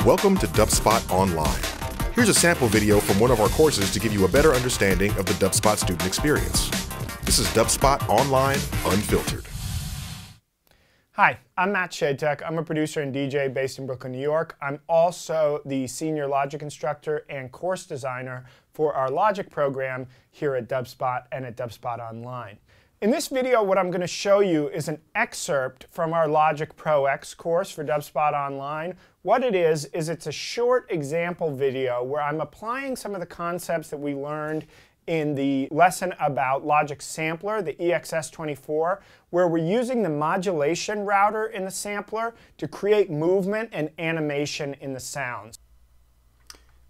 Welcome to Dubspot Online. Here's a sample video from one of our courses to give you a better understanding of the Dubspot student experience. This is Dubspot Online Unfiltered. Hi, I'm Matt Shadetek. I'm a producer and DJ based in Brooklyn, New York. I'm also the senior Logic instructor and course designer for our Logic program here at Dubspot and at Dubspot Online. In this video, what I'm going to show you is an excerpt from our Logic Pro X course for Dubspot Online. What it is it's a short example video where I'm applying some of the concepts that we learned in the lesson about Logic Sampler, the EXS24, where we're using the modulation router in the sampler to create movement and animation in the sounds.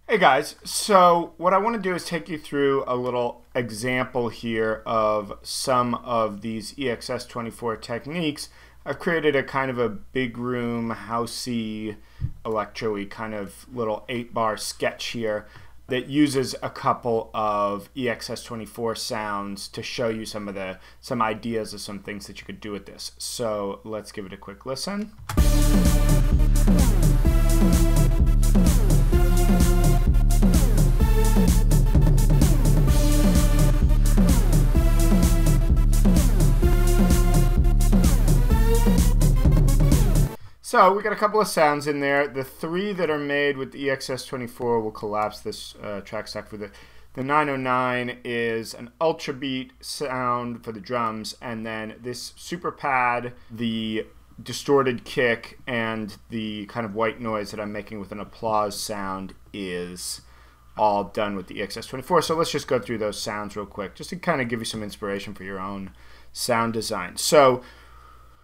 Hey guys, so what I want to do is take you through a little example here of some of these EXS24 techniques. I've created a kind of a big room, housey, electro-y kind of little 8-bar sketch here that uses a couple of EXS24 sounds to show you some ideas of some things that you could do with this. So let's give it a quick listen. So we got a couple of sounds in there. The three that are made with the EXS24 will collapse this track stack for the 909 is an ultra beat sound for the drums, and then this super pad, the distorted kick, and the kind of white noise that I'm making with an applause sound is all done with the EXS24. So let's just go through those sounds real quick, just to kind of give you some inspiration for your own sound design. So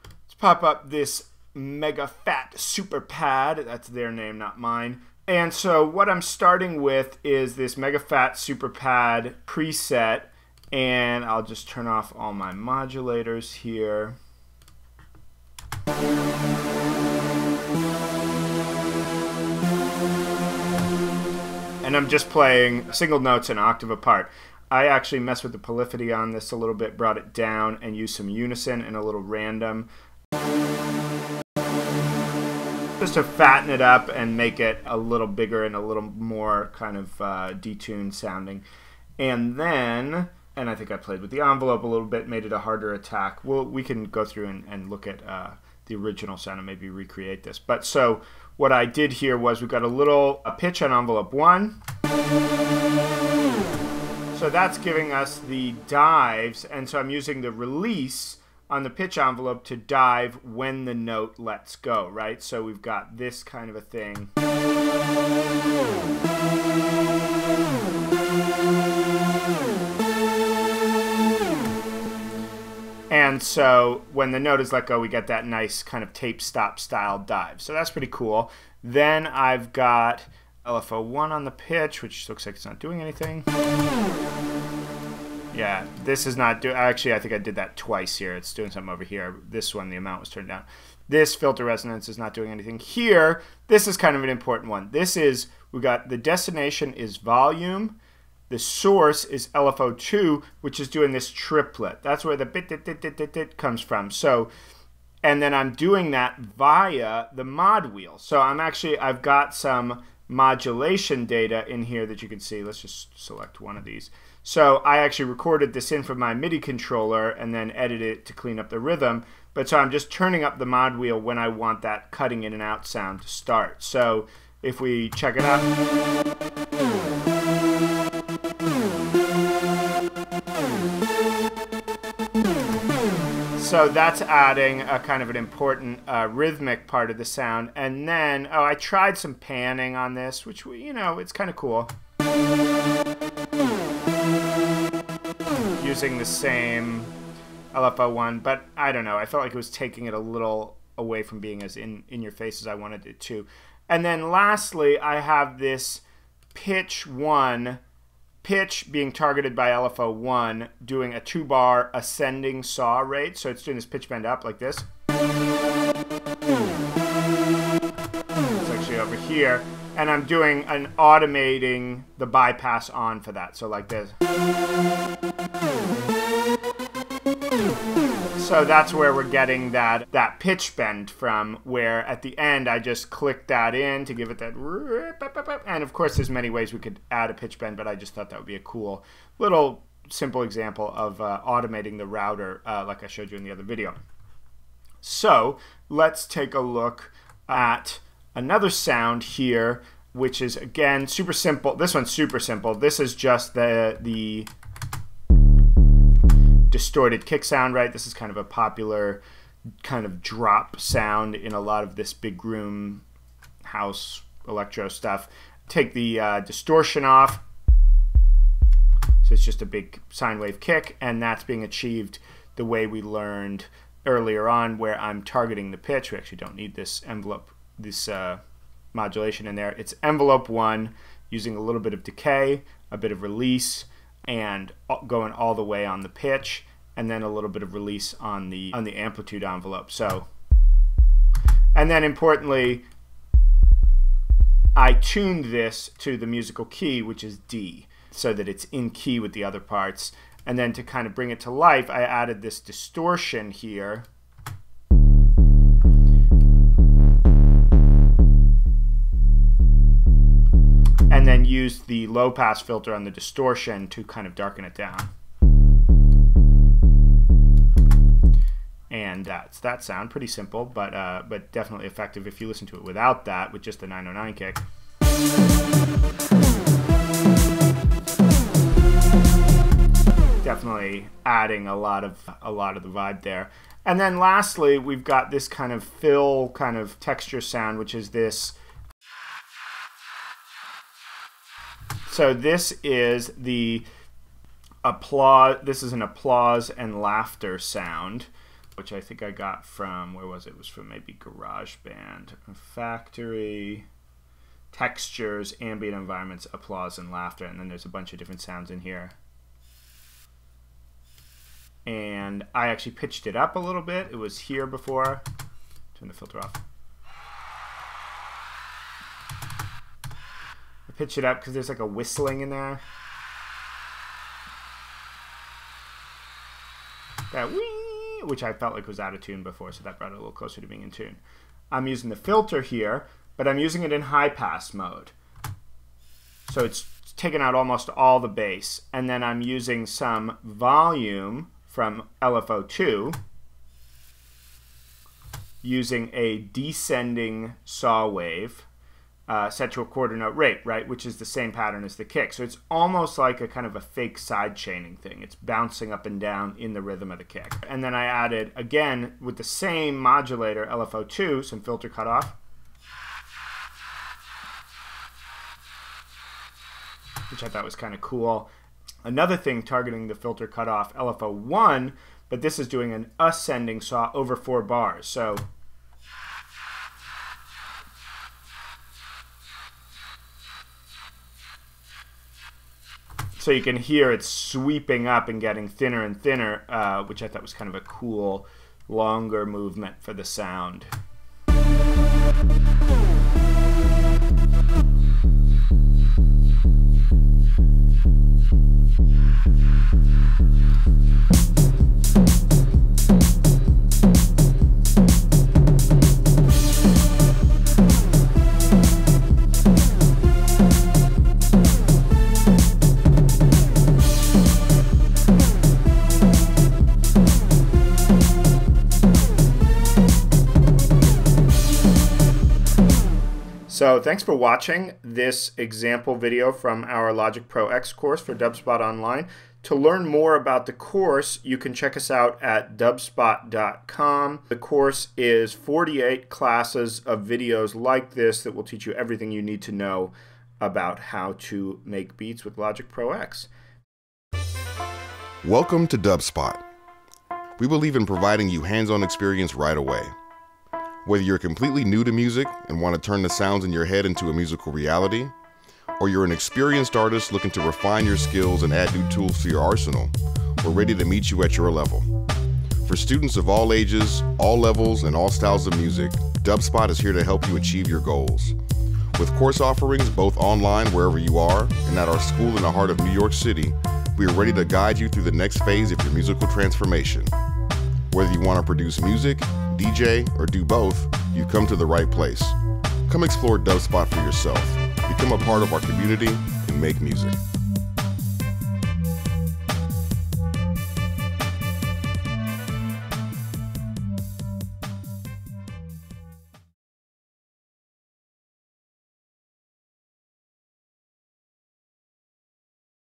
let's pop up this mega fat super pad. That's their name, not mine. And so what I'm starting with is this mega fat super pad preset, and I'll just turn off all my modulators here. And I'm just playing single notes an octave apart. I actually messed with the polyphony on this a little bit, brought it down, and used some unison and a little random, just to fatten it up and make it a little bigger and a little more kind of detuned sounding. And then, and I think I played with the envelope a little bit, made it a harder attack. Well, we can go through and look at the original sound and maybe recreate this. But so what I did here was we got a pitch on envelope 1. So that's giving us the dives, and so I'm using the release on the pitch envelope to dive when the note lets go, right? So we've got this kind of a thing. And so when the note is let go, we get that nice kind of tape stop style dive. So that's pretty cool. Then I've got LFO1 on the pitch, which looks like it's not doing anything. Yeah, this is not doing, actually I think I did that twice here. It's doing something over here. This one, the amount was turned down. This filter resonance is not doing anything. Here, this is kind of an important one. This is, we got the destination is volume. The source is LFO2, which is doing this triplet. That's where the bit comes from. So, and then I'm doing that via the mod wheel. So I've got some modulation data in here that you can see. Let's just select one of these. So I actually recorded this in from my MIDI controller and then edited it to clean up the rhythm. But so I'm just turning up the mod wheel when I want that cutting in and out sound to start. So if we check it out. So that's adding a kind of an important rhythmic part of the sound. And then, oh, I tried some panning on this, which, you know, it's kind of cool. Using the same LFO1, but I don't know. I felt like it was taking it a little away from being as in your face as I wanted it to. And then lastly, I have this pitch 1, pitch being targeted by LFO1, doing a 2-bar ascending saw rate. So it's doing this pitch bend up like this. It's actually over here. And I'm doing an automating the bypass on for that. So like this. So that's where we're getting that pitch bend from, where at the end I just click that in to give it that, and of course there's many ways we could add a pitch bend, but I just thought that would be a cool little simple example of automating the router like I showed you in the other video. So let's take a look at another sound here, which is again super simple. This one's super simple. This is just the distorted kick sound, right? This is kind of a popular kind of drop sound in a lot of this big room house electro stuff. Take the distortion off. So it's just a big sine wave kick, and that's being achieved the way we learned earlier on, where I'm targeting the pitch. We actually don't need this envelope, this modulation in there. It's envelope 1 using a little bit of decay, a bit of release, and going all the way on the pitch, and then a little bit of release on the amplitude envelope. So, and then importantly, I tuned this to the musical key, which is D, so that it's in key with the other parts. And then to kind of bring it to life, I added this distortion here. And then used the low pass filter on the distortion to kind of darken it down. And that's that sound. Pretty simple, but definitely effective if you listen to it without that, with just the 909 kick. Definitely adding a lot of the vibe there. And then lastly, we've got this kind of fill kind of texture sound, which is this. So this is the applause. This is an applause and laughter sound, which I think I got from, where was it? It was from maybe GarageBand. Factory, textures, ambient environments, applause and laughter, and then there's a bunch of different sounds in here. And I actually pitched it up a little bit. It was here before. Turn the filter off. Pitch it up because there's like a whistling in there. That wee, which I felt like was out of tune before, so that brought it a little closer to being in tune. I'm using the filter here, but I'm using it in high pass mode. So it's taken out almost all the bass. And then I'm using some volume from LFO2 using a descending saw wave. Set to a quarter note rate, right, which is the same pattern as the kick. So it's almost like a kind of a fake side chaining thing. It's bouncing up and down in the rhythm of the kick. And then I added, again, with the same modulator, LFO2, some filter cutoff, which I thought was kind of cool. Another thing targeting the filter cutoff, LFO1, but this is doing an ascending saw over 4 bars. So you can hear it sweeping up and getting thinner and thinner, which I thought was kind of a cool, longer movement for the sound. So thanks for watching this example video from our Logic Pro X course for Dubspot Online. To learn more about the course, you can check us out at dubspot.com. The course is 48 classes of videos like this that will teach you everything you need to know about how to make beats with Logic Pro X. Welcome to Dubspot. We believe in providing you hands-on experience right away. Whether you're completely new to music and want to turn the sounds in your head into a musical reality, or you're an experienced artist looking to refine your skills and add new tools to your arsenal, we're ready to meet you at your level. For students of all ages, all levels, and all styles of music, Dubspot is here to help you achieve your goals. With course offerings both online wherever you are and at our school in the heart of New York City, we are ready to guide you through the next phase of your musical transformation. Whether you want to produce music, DJ, or do both, you've come to the right place. Come explore Dubspot for yourself. Become a part of our community and make music.